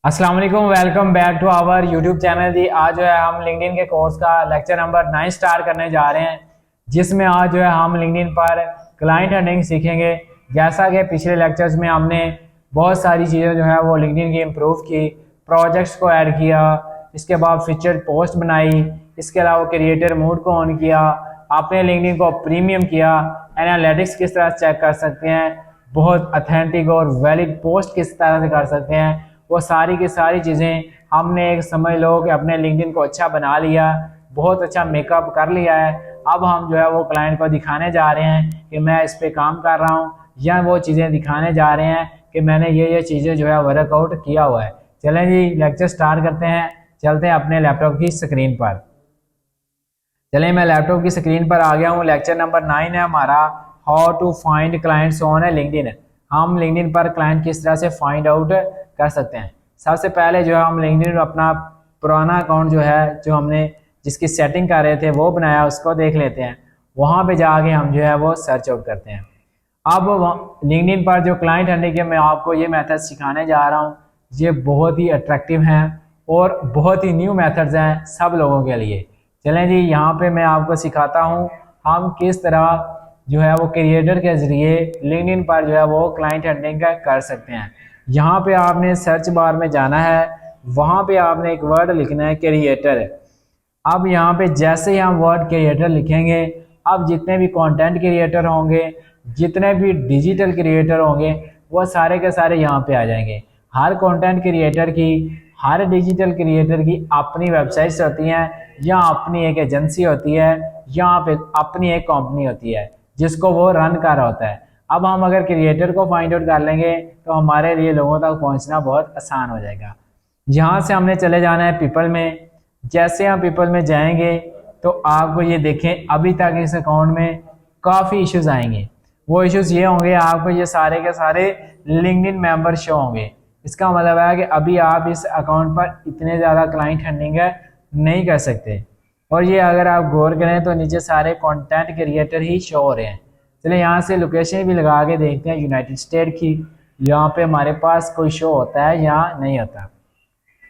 अस्सलाम वालेकुम, welcome back to our YouTube channel ji. आज जो है हम लिंक्डइन के कोर्स का लेक्चर नंबर 9 स्टार्ट करने जा रहे हैं, जिसमें आज जो है हम लिंक्डइन पर क्लाइंट हंटिंग सीखेंगे। जैसा कि पिछले लेक्चर्स में हमने बहुत सारी चीज़ें जो है वो लिंक्डइन की इम्प्रूव की, प्रोजेक्ट्स को ऐड किया, इसके बाद फीचर पोस्ट बनाई, इसके अलावा क्रिएटर मोड को ऑन किया, आपने लिंक्डइन को प्रीमियम किया, एनालिटिक्स किस तरह से चेक कर सकते हैं, बहुत अथेंटिक और वैलिड पोस्ट किस तरह से कर सकते हैं, वो सारी की सारी चीज़ें हमने एक समझ लो कि अपने लिंक्डइन को अच्छा बना लिया, बहुत अच्छा मेकअप कर लिया है। अब हम जो है वो क्लाइंट को दिखाने जा रहे हैं कि मैं इस पे काम कर रहा हूँ, या वो चीज़ें दिखाने जा रहे हैं कि मैंने ये चीज़ें जो है वर्कआउट किया हुआ है। चलें जी, लेक्चर स्टार्ट करते हैं। चलते हैं अपने लैपटॉप की स्क्रीन पर। चलें, मैं लैपटॉप की स्क्रीन पर आ गया हूँ। लेक्चर नंबर 9 है हमारा, how to find clients on है लिंक्डइन। हम लिंक्डइन पर क्लाइंट किस तरह से फाइंड आउट कर सकते हैं। सबसे पहले जो है हम लिंक्डइन अपना पुराना अकाउंट जो है, जो हमने जिसकी सेटिंग कर रहे थे वो बनाया, उसको देख लेते हैं। वहाँ पे जाके हम जो है वो सर्च आउट करते हैं। अब लिंक्डइन पर जो क्लाइंट हंटिंग के मैं आपको ये मेथड सिखाने जा रहा हूँ, ये बहुत ही अट्रैक्टिव हैं और बहुत ही न्यू मेथड्स हैं सब लोगों के लिए। चलें जी, यहाँ पे मैं आपको सिखाता हूँ हम किस तरह जो है वो क्रिएटर के ज़रिए लिंक्डइन पर जो है वो क्लाइंट हंटिंग कर सकते हैं। यहाँ पे आपने सर्च बार में जाना है, वहाँ पे आपने एक वर्ड लिखना है, क्रिएटर। अब यहाँ पे जैसे ही हम वर्ड क्रिएटर लिखेंगे, अब जितने भी कंटेंट क्रिएटर होंगे, जितने भी डिजिटल क्रिएटर होंगे, वो सारे के सारे यहाँ पे आ जाएंगे। हर कंटेंट क्रिएटर की, हर डिजिटल क्रिएटर की अपनी वेबसाइट्स होती हैं, या अपनी एक एजेंसी होती है, या पे अपनी एक कंपनी होती है जिसको वो रन कर रहा होता है। अब हम अगर क्रिएटर को फाइंड आउट कर लेंगे तो हमारे लिए लोगों तक पहुंचना बहुत आसान हो जाएगा। यहाँ से हमने चले जाना है पीपल में। जैसे हम पीपल में जाएंगे तो आपको ये देखें, अभी तक इस अकाउंट में काफ़ी इश्यूज आएंगे। वो इश्यूज ये होंगे, आपको ये सारे के सारे लिंक्डइन मेंबर शो होंगे। इसका मतलब है कि अभी आप इस अकाउंट पर इतने ज़्यादा क्लाइंट हंटिंग नहीं कर सकते। और ये अगर आप गौर करें तो नीचे सारे कंटेंट क्रिएटर ही शो हो रहे हैं। चलिए यहाँ से लोकेशन भी लगा के देखते हैं यूनाइटेड स्टेट की, यहाँ पे हमारे पास कोई शो होता है या नहीं होता।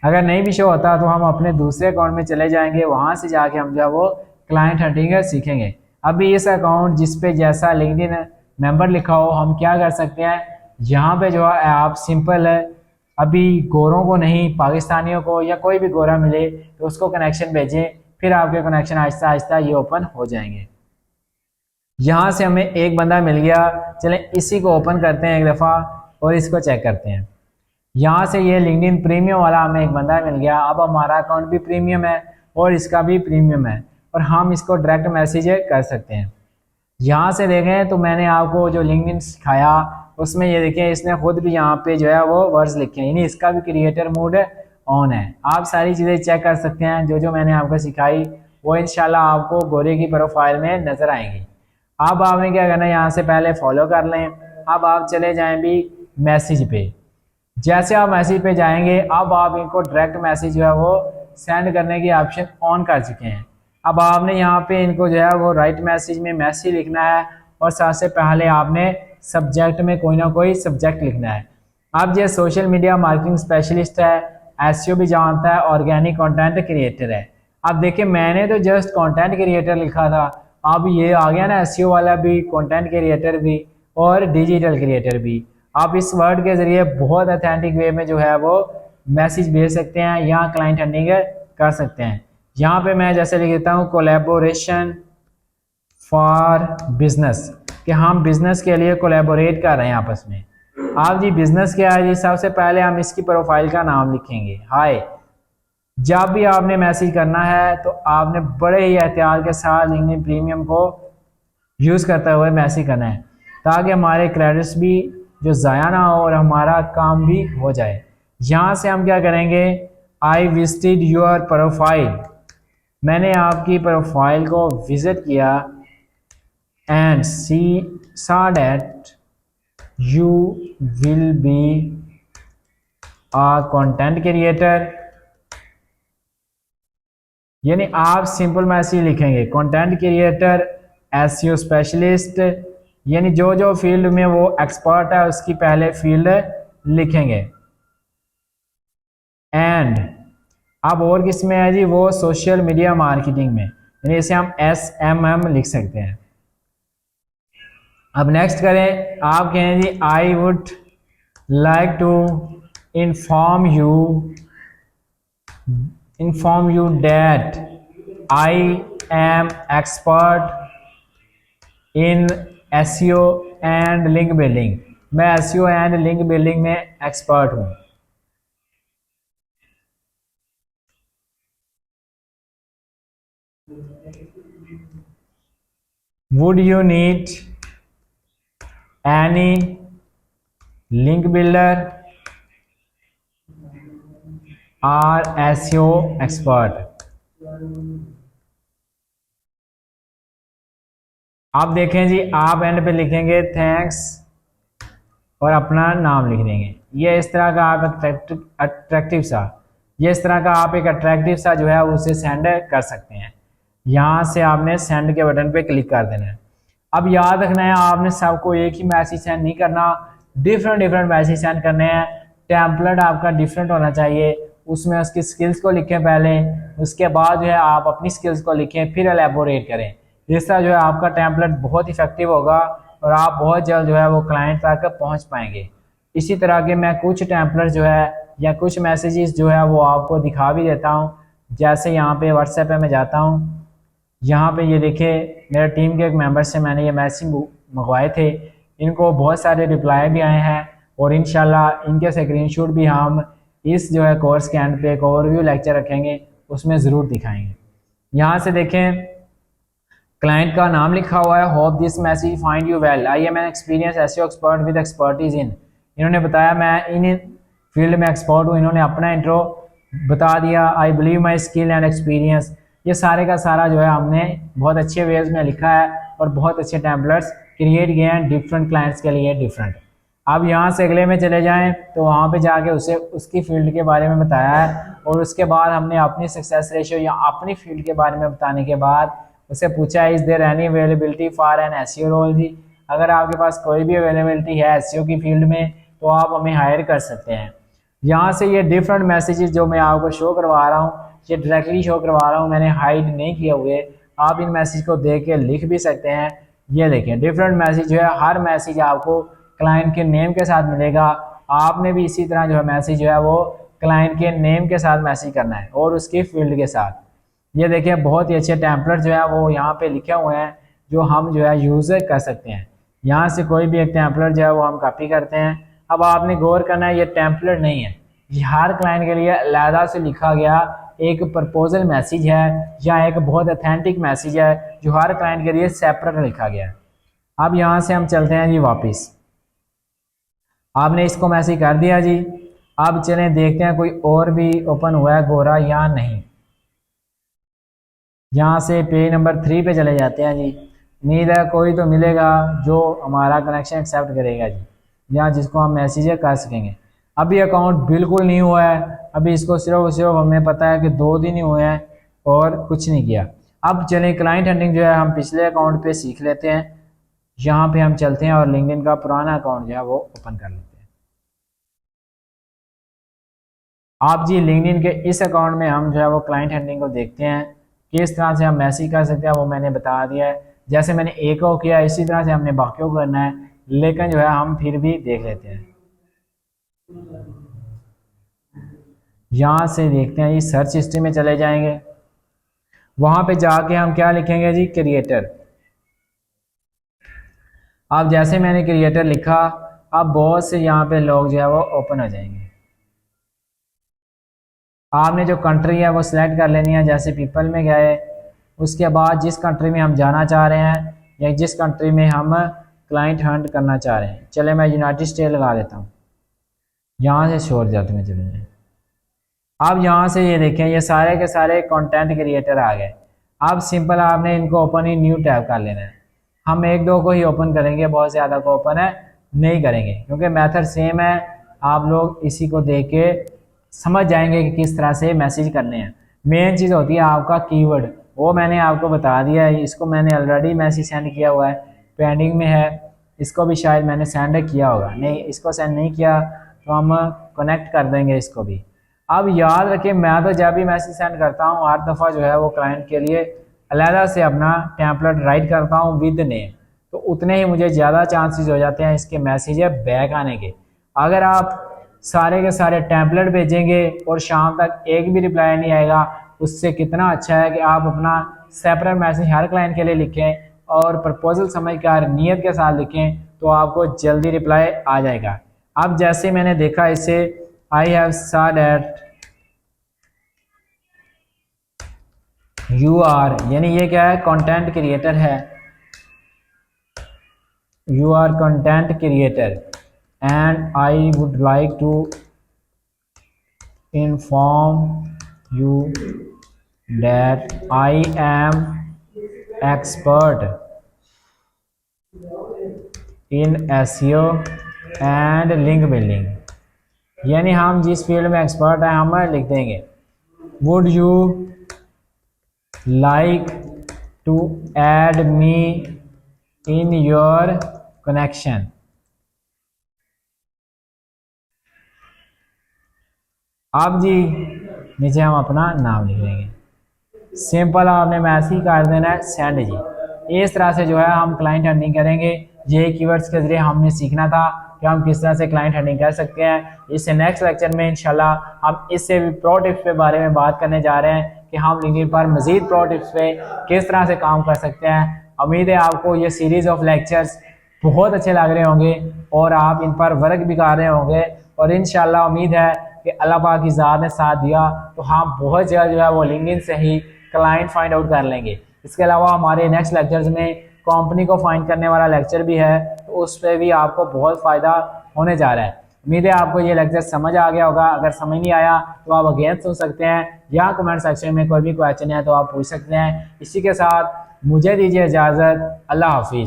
अगर नहीं भी शो होता तो हम अपने दूसरे अकाउंट में चले जाएंगे, वहाँ से जाके हम जो है वो क्लाइंट हंटिंग सीखेंगे। अभी इस अकाउंट जिस पे जैसा लिंक्डइन मेंबर लिखा हो, हम क्या कर सकते हैं, यहाँ पे जो है आप सिंपल है, अभी गोरों को नहीं, पाकिस्तानियों को या कोई भी गोरा मिले तो उसको कनेक्शन भेजें, फिर आपके कनेक्शन आहिस्ता आहिस्ता ये ओपन हो जाएंगे। यहाँ से हमें एक बंदा मिल गया, चलें इसी को ओपन करते हैं एक दफ़ा और इसको चेक करते हैं। यहाँ से ये लिंक्डइन प्रीमियम वाला हमें एक बंदा मिल गया। अब हमारा अकाउंट भी प्रीमियम है और इसका भी प्रीमियम है, और हम इसको डायरेक्ट मैसेज कर सकते हैं। यहाँ से देखें तो मैंने आपको जो लिंक्डइन सिखाया उसमें ये देखें, इसने खुद भी यहाँ पे जो है वो वर्ड्स लिखे हैं, यानी इसका भी क्रिएटर मोड ऑन है। आप सारी चीज़ें चेक कर सकते हैं, जो जो मैंने आपको सिखाई वो इंशाल्लाह आपको गोरे की प्रोफाइल में नज़र आएंगी। अब आपने क्या करना है, यहाँ से पहले फॉलो कर लें। अब आप चले जाएं भी मैसेज पे। जैसे आप मैसेज पे जाएंगे, अब आप इनको डायरेक्ट मैसेज जो है वो सेंड करने की ऑप्शन ऑन कर चुके हैं। अब आपने यहाँ पे इनको जो है वो राइट मैसेज में मैसेज लिखना है, और सबसे पहले आपने सब्जेक्ट में कोई ना कोई सब्जेक्ट लिखना है। अब ये सोशल मीडिया मार्केटिंग स्पेशलिस्ट है, एसईओ भी जानता है, ऑर्गेनिक कंटेंट क्रिएटर है। अब देखिए, मैंने तो जस्ट कंटेंट क्रिएटर लिखा था, अब ये आ गया ना एसईओ वाला भी, कंटेंट क्रिएटर भी और डिजिटल क्रिएटर भी। आप इस वर्ड के जरिए बहुत अथेंटिक वे में जो है वो मैसेज भेज सकते हैं, यहाँ क्लाइंट हंटिंग कर सकते हैं। यहाँ पे मैं जैसे लिख देता हूँ, कोलैबोरेशन फॉर बिजनेस, कि हम बिजनेस के लिए कोलैबोरेट कर रहे हैं आपस में। आप जी बिजनेस क्या है जी, सबसे पहले हम इसकी प्रोफाइल का नाम लिखेंगे, हाय। जब भी आपने मैसेज करना है तो आपने बड़े ही एहतियात के साथ लिंक्डइन प्रीमियम को यूज़ करते हुए मैसेज करना है, ताकि हमारे क्रेडिट्स भी जो ज़ाया ना हो और हमारा काम भी हो जाए। यहाँ से हम क्या करेंगे, आई विजिटेड योर प्रोफाइल, मैंने आपकी प्रोफाइल को विज़िट किया, and see saw that you will be a content creator। यानी आप सिंपल मैसेज लिखेंगे, कंटेंट क्रिएटर, एसईओ स्पेशलिस्ट, यानी जो जो फील्ड में वो एक्सपर्ट है उसकी पहले फील्ड लिखेंगे। एंड अब और किस में है जी, वो सोशल मीडिया मार्केटिंग में, यानी इसे हम SMM लिख सकते हैं। अब नेक्स्ट करें, आप कहें ji I would like to inform you that I am expert in SEO and link building। मैं SEO एंड लिंक बिल्डिंग में एक्सपर्ट हूँ। Would you need any link builder or SEO expert? आप देखें जी, आप एंड पे लिखेंगे थैंक्स और अपना नाम लिख देंगे। ये इस तरह का आप अट्रैक्टिव सा, ये इस तरह का आप एक अट्रैक्टिव सा जो है उसे सेंड कर सकते हैं। यहाँ से आपने सेंड के बटन पे क्लिक कर देना है। अब याद रखना है, आपने सबको एक ही मैसेज सेंड नहीं करना, डिफरेंट मैसेज सेंड करने हैं। टेम्पलेट आपका डिफरेंट होना चाहिए, उसमें उसकी स्किल्स को लिखें पहले, उसके बाद जो है आप अपनी स्किल्स को लिखें, फिर एलेबोरेट करें। इस तरह जो है आपका टेम्पलेट बहुत इफेक्टिव होगा और आप बहुत जल्द जो है वो क्लाइंट तक पहुंच पाएंगे। इसी तरह के मैं कुछ टेम्पलेट जो है या कुछ मैसेजेस जो है वो आपको दिखा भी देता हूं। जैसे यहाँ पे व्हाट्सएप पे मैं जाता हूँ, यहाँ पे ये देखिए मेरे टीम के एक मेंबर से मैंने ये मैसेज मंगवाए थे, इनको बहुत सारे रिप्लाई भी आए हैं और इंशाल्लाह इनके स्क्रीनशॉट भी हम इस जो है कोर्स के एंड पे एक ओवरव्यू लेक्चर रखेंगे, उसमें ज़रूर दिखाएंगे। यहाँ से देखें, क्लाइंट का नाम लिखा हुआ है, hope this message find you well, I am an experience SEO expert with expertise in. इन्होंने बताया मैं इन फील्ड में एक्सपर्ट हूँ, इन्होंने अपना इंट्रो बता दिया, I believe my skill and experience. ये सारे का सारा जो है हमने बहुत अच्छे वेज में लिखा है और बहुत अच्छे टेम्पलेट्स क्रिएट किए हैं डिफरेंट क्लाइंट्स के लिए डिफरेंट। अब यहाँ से अगले में चले जाएं तो वहाँ पे जाके उसे उसकी फील्ड के बारे में बताया है और उसके बाद हमने अपनी सक्सेस रेशियो या अपनी फील्ड के बारे में बताने के बाद उसे पूछा है is there any availability for an SEO role ji, अगर आपके पास कोई भी अवेलेबिलिटी है एसईओ की फील्ड में तो आप हमें हायर कर सकते हैं। यहाँ से ये डिफरेंट मैसेजेस जो मैं आपको शो करवा रहा हूँ ये डायरेक्टली शो करवा रहा हूँ, मैंने हाइड नहीं किए हुए, आप इन मैसेज को देख के लिख भी सकते हैं। ये देखें डिफरेंट मैसेज जो है, हर मैसेज आपको क्लाइंट के नेम के साथ मिलेगा, आपने भी इसी तरह जो है मैसेज जो है वो क्लाइंट के नेम के साथ मैसेज करना है और उसकी फील्ड के साथ। ये देखिए बहुत ही अच्छे टेम्पलेट जो है वो यहाँ पे लिखे हुए हैं जो हम जो है यूज़ कर सकते हैं। यहाँ से कोई भी एक टेम्पलेट जो है वो हम कॉपी करते हैं। अब आपने गौर करना है ये टेम्पलेट नहीं है, ये हर क्लाइंट के लिए अलहदा से लिखा गया एक प्रपोजल मैसेज है या एक बहुत ऑथेंटिक मैसेज है जो हर क्लाइंट के लिए सेपरेट लिखा गया है। अब यहाँ से हम चलते हैं जी वापस, आपने इसको मैसेज कर दिया जी। अब चलें देखते हैं कोई और भी ओपन हुआ है गोरा या नहीं। यहाँ से पेज नंबर 3 पे चले जाते हैं जी। उम्मीद है कोई तो मिलेगा जो हमारा कनेक्शन एक्सेप्ट करेगा जी, या जिसको हम मैसेज कर सकेंगे। अभी अकाउंट बिल्कुल नहीं हुआ है, अभी इसको सिर्फ हमें पता है कि 2 दिन ही हुए हैं और कुछ नहीं किया। अब चलें क्लाइंट हंटिंग जो है हम पिछले अकाउंट पे सीख लेते हैं। यहाँ पे हम चलते हैं और लिंक्डइन का पुराना अकाउंट जो है वो ओपन कर लेते हैं। आप जी लिंक्डइन के इस अकाउंट में हम जो है वो क्लाइंट हंटिंग को देखते हैं, किस तरह से हम मैसेज कर सकते हैं वो मैंने बता दिया है। जैसे मैंने एक को किया इसी तरह से हमने बाकियों को करना है, लेकिन जो है हम फिर भी देख लेते हैं। यहाँ से देखते हैं जी सर्च हिस्ट्री में चले जाएंगे, वहां पे जाके हम क्या लिखेंगे जी क्रिएटर। अब जैसे मैंने क्रिएटर लिखा, अब बहुत से यहाँ पे लोग जो है वो ओपन हो जाएंगे। आपने जो कंट्री है वो सिलेक्ट कर लेनी है, जैसे पीपल में गए, उसके बाद जिस कंट्री में हम जाना चाह रहे हैं या जिस कंट्री में हम क्लाइंट हंट करना चाह रहे हैं, चले मैं यूनाइटेड स्टेट लगा देता हूँ। यहाँ से शोर जाते में चले जाए। अब यहाँ से ये देखें ये सारे के सारे कंटेंट क्रिएटर आ गए। अब सिंपल आपने इनको ओपन ही न्यू टैब कर लेना है। हम 1-2 को ही ओपन करेंगे, बहुत ज़्यादा को ओपन है नहीं करेंगे क्योंकि मेथड सेम है। आप लोग इसी को देख के समझ जाएंगे कि किस तरह से मैसेज करने हैं। मेन चीज़ होती है आपका कीवर्ड, वो मैंने आपको बता दिया है। इसको मैंने ऑलरेडी मैसेज सेंड किया हुआ है, पेंडिंग में है, इसको भी शायद मैंने सेंड किया होगा, नहीं इसको सेंड नहीं किया तो हम कनेक्ट कर देंगे इसको भी। अब याद रखें, मैं तो जब भी मैसेज सेंड करता हूँ हर दफ़ा जो है वो क्लाइंट के लिए अलहदा से अपना टेम्पलेट राइट करता हूँ विद नेम, तो उतने ही मुझे ज़्यादा चांसेस हो जाते हैं इसके मैसेज बैक आने के। अगर आप सारे के सारे टेम्पलेट भेजेंगे और शाम तक एक भी रिप्लाई नहीं आएगा, उससे कितना अच्छा है कि आप अपना सेपरेट मैसेज हर क्लाइंट के लिए लिखें और प्रपोजल समझकर नियत के साथ लिखें, तो आपको जल्दी रिप्लाई आ जाएगा। अब जैसे मैंने देखा इसे, I have saw that you are, यानी ये क्या है, कंटेंट क्रिएटर है, you are content creator and I would like to inform you that I am expert in SEO and link building, यानी हम जिस फील्ड में एक्सपर्ट हैं हम लिख देंगे would you like to add me in your connection। अब जी नीचे हम अपना नाम लिख लेंगे, सिंपल आपने मैसेज कर देना है सेंड जी। इस तरह से जो है हम क्लाइंट हंटिंग करेंगे। ये कीवर्ड्स के जरिए हमने सीखना था कि हम किस तरह से क्लाइंट हंटिंग कर सकते हैं। इससे नेक्स्ट लेक्चर में इंशाल्लाह हम इससे भी प्रो टिप्स के बारे में बात करने जा रहे हैं कि हम लिंक्डइन पर मजीद प्रो टिप्स पे किस तरह से काम कर सकते हैं। उम्मीद है आपको ये सीरीज़ ऑफ लेक्चर्स बहुत अच्छे लग रहे होंगे और आप इन पर वर्क भी कर रहे होंगे, और इंशाल्लाह उम्मीद है कि अल्लाह पाक की ज़ात ने साथ दिया तो हम बहुत जल्द जो है वो लिंक्डइन से ही क्लाइंट फाइंड आउट कर लेंगे। इसके अलावा हमारे नेक्स्ट लेक्चर्स में कंपनी को फाइंड करने वाला लेक्चर भी है, तो उस पर भी आपको बहुत फ़ायदा होने जा रहा है। उम्मीद है आपको ये लेक्चर समझ आ गया होगा। अगर समझ नहीं आया तो आप अगेन सुन सकते हैं या कमेंट सेक्शन में कोई भी क्वेश्चन है तो आप पूछ सकते हैं। इसी के साथ मुझे दीजिए इजाज़त। अल्लाह हाफिज़।